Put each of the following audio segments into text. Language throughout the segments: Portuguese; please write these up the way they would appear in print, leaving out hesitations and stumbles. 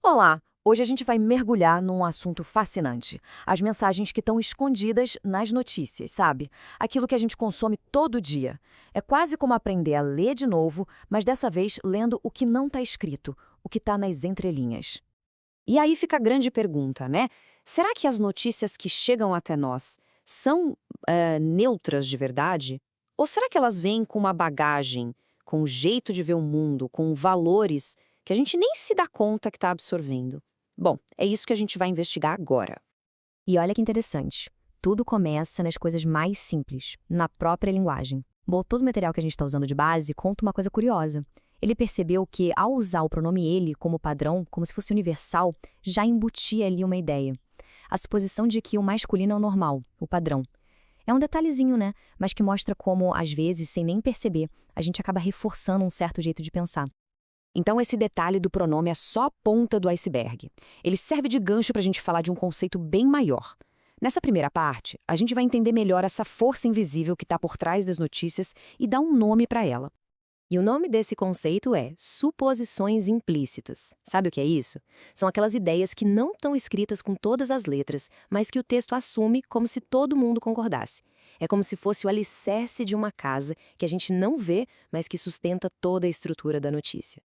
Olá! Hoje a gente vai mergulhar num assunto fascinante. As mensagens que estão escondidas nas notícias, sabe? Aquilo que a gente consome todo dia. É quase como aprender a ler de novo, mas dessa vez lendo o que não está escrito, o que está nas entrelinhas. E aí fica a grande pergunta, né? Será que as notícias que chegam até nós são neutras de verdade? Ou será que elas vêm com uma bagagem, com um jeito de ver o mundo, com valores que a gente nem se dá conta que está absorvendo? Bom, é isso que a gente vai investigar agora. E olha que interessante. Tudo começa nas coisas mais simples, na própria linguagem. Bom, todo o material que a gente está usando de base conta uma coisa curiosa. Ele percebeu que, ao usar o pronome ele como padrão, como se fosse universal, já embutia ali uma ideia. A suposição de que o masculino é o normal, o padrão. É um detalhezinho, né? Mas que mostra como, às vezes, sem nem perceber, a gente acaba reforçando um certo jeito de pensar. Então, esse detalhe do pronome é só a ponta do iceberg. Ele serve de gancho para a gente falar de um conceito bem maior. Nessa primeira parte, a gente vai entender melhor essa força invisível que está por trás das notícias e dar um nome para ela. E o nome desse conceito é suposições implícitas. Sabe o que é isso? São aquelas ideias que não estão escritas com todas as letras, mas que o texto assume como se todo mundo concordasse. É como se fosse o alicerce de uma casa que a gente não vê, mas que sustenta toda a estrutura da notícia.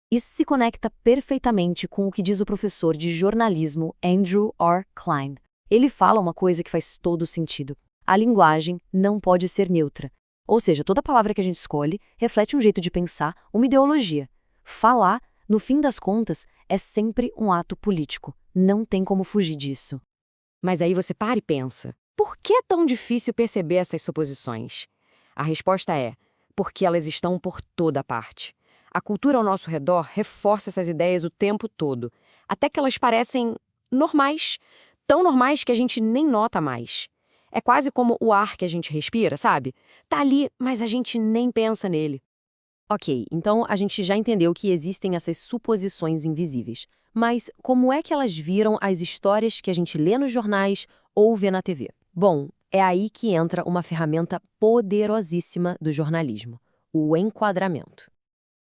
Isso se conecta perfeitamente com o que diz o professor de jornalismo Andrew R. Klein. Ele fala uma coisa que faz todo sentido. A linguagem não pode ser neutra. Ou seja, toda palavra que a gente escolhe reflete um jeito de pensar, uma ideologia. Falar, no fim das contas, é sempre um ato político. Não tem como fugir disso. Mas aí você para e pensa, por que é tão difícil perceber essas suposições? A resposta é, porque elas estão por toda parte. A cultura ao nosso redor reforça essas ideias o tempo todo, até que elas parecem normais, tão normais que a gente nem nota mais. É quase como o ar que a gente respira, sabe? Tá ali, mas a gente nem pensa nele. Ok, então a gente já entendeu que existem essas suposições invisíveis. Mas como é que elas viram as histórias que a gente lê nos jornais ou vê na TV? Bom, é aí que entra uma ferramenta poderosíssima do jornalismo: o enquadramento.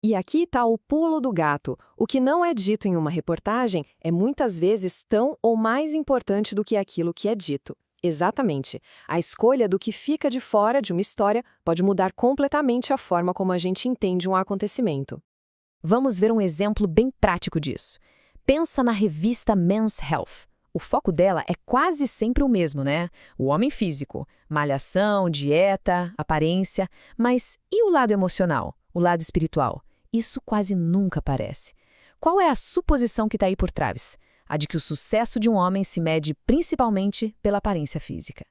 E aqui está o pulo do gato. O que não é dito em uma reportagem é muitas vezes tão ou mais importante do que aquilo que é dito. Exatamente. A escolha do que fica de fora de uma história pode mudar completamente a forma como a gente entende um acontecimento. Vamos ver um exemplo bem prático disso. Pensa na revista Men's Health. O foco dela é quase sempre o mesmo, né? O homem físico, malhação, dieta, aparência. Mas e o lado emocional, o lado espiritual? Isso quase nunca aparece. Qual é a suposição que está aí por trás? A de que o sucesso de um homem se mede principalmente pela aparência física.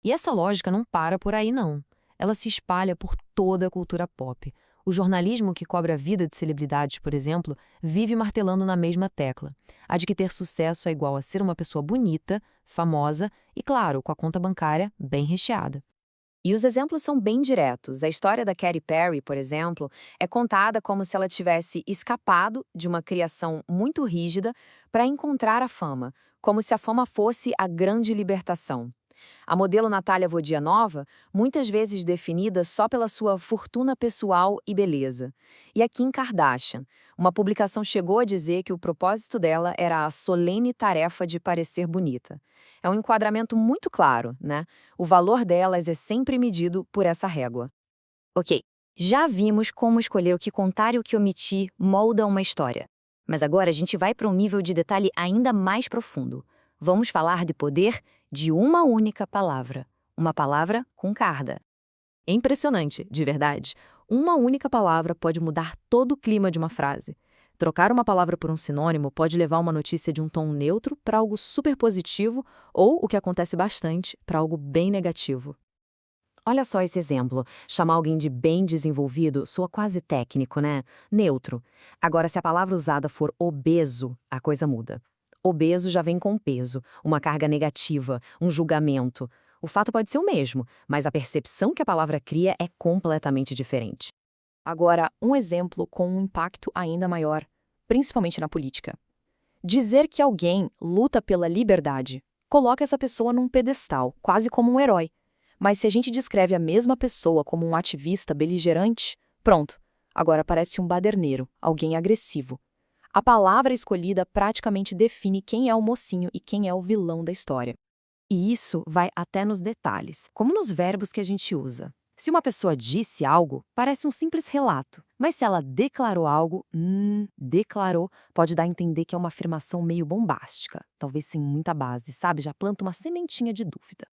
E essa lógica não para por aí, não. Ela se espalha por toda a cultura pop. O jornalismo que cobre a vida de celebridades, por exemplo, vive martelando na mesma tecla. A de que ter sucesso é igual a ser uma pessoa bonita, famosa e, claro, com a conta bancária bem recheada. E os exemplos são bem diretos. A história da Katy Perry, por exemplo, é contada como se ela tivesse escapado de uma criação muito rígida para encontrar a fama, como se a fama fosse a grande libertação. A modelo Natália Vodianova, muitas vezes definida só pela sua fortuna pessoal e beleza. E a Kim Kardashian, uma publicação chegou a dizer que o propósito dela era a solene tarefa de parecer bonita. É um enquadramento muito claro, né? O valor delas é sempre medido por essa régua. Ok, já vimos como escolher o que contar e o que omitir molda uma história. Mas agora a gente vai para um nível de detalhe ainda mais profundo. Vamos falar de poder de uma única palavra. Uma palavra com carda. É impressionante, de verdade. Uma única palavra pode mudar todo o clima de uma frase. Trocar uma palavra por um sinônimo pode levar uma notícia de um tom neutro para algo super positivo ou, o que acontece bastante, para algo bem negativo. Olha só esse exemplo. Chamar alguém de bem desenvolvido soa quase técnico, né? Neutro. Agora, se a palavra usada for obeso, a coisa muda. Obeso já vem com peso, uma carga negativa, um julgamento. O fato pode ser o mesmo, mas a percepção que a palavra cria é completamente diferente. Agora, um exemplo com um impacto ainda maior, principalmente na política. Dizer que alguém luta pela liberdade coloca essa pessoa num pedestal, quase como um herói. Mas se a gente descreve a mesma pessoa como um ativista beligerante, pronto, agora parece um baderneiro, alguém agressivo. A palavra escolhida praticamente define quem é o mocinho e quem é o vilão da história. E isso vai até nos detalhes, como nos verbos que a gente usa. Se uma pessoa disse algo, parece um simples relato. Mas se ela declarou algo, declarou, pode dar a entender que é uma afirmação meio bombástica, talvez sem muita base, sabe? Já planta uma sementinha de dúvida.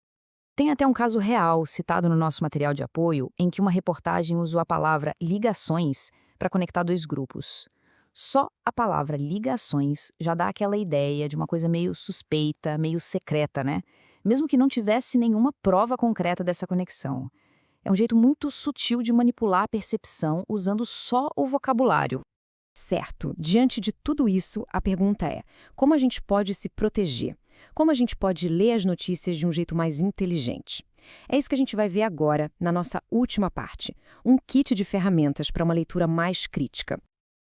Tem até um caso real, citado no nosso material de apoio, em que uma reportagem usou a palavra ligações para conectar dois grupos. Só a palavra ligações já dá aquela ideia de uma coisa meio suspeita, meio secreta, né? Mesmo que não tivesse nenhuma prova concreta dessa conexão. É um jeito muito sutil de manipular a percepção usando só o vocabulário. Certo, diante de tudo isso, a pergunta é: como a gente pode se proteger? Como a gente pode ler as notícias de um jeito mais inteligente? É isso que a gente vai ver agora, na nossa última parte, um kit de ferramentas para uma leitura mais crítica.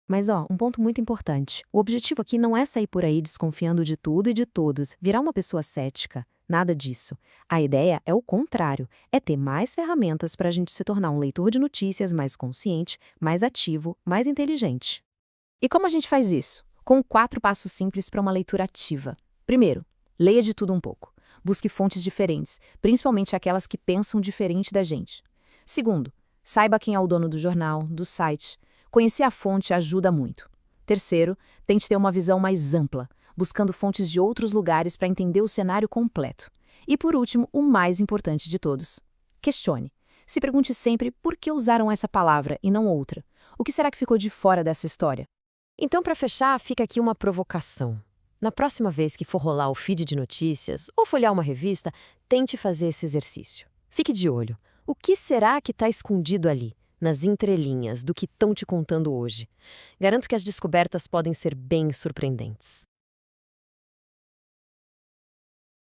Mas um ponto muito importante. O objetivo aqui não é sair por aí desconfiando de tudo e de todos, virar uma pessoa cética. Nada disso. A ideia é o contrário, é ter mais ferramentas para a gente se tornar um leitor de notícias mais consciente, mais ativo, mais inteligente. E como a gente faz isso? Com 4 passos simples para uma leitura ativa. Primeiro, leia de tudo um pouco. Busque fontes diferentes, principalmente aquelas que pensam diferente da gente. Segundo, saiba quem é o dono do jornal, do site. Conhecer a fonte ajuda muito. Terceiro, tente ter uma visão mais ampla, buscando fontes de outros lugares para entender o cenário completo. E por último, o mais importante de todos, questione. Se pergunte sempre por que usaram essa palavra e não outra. O que será que ficou de fora dessa história? Então, para fechar, fica aqui uma provocação. Na próxima vez que for rolar o feed de notícias ou folhear uma revista, tente fazer esse exercício. Fique de olho. O que será que está escondido ali, nas entrelinhas do que estão te contando hoje? Garanto que as descobertas podem ser bem surpreendentes.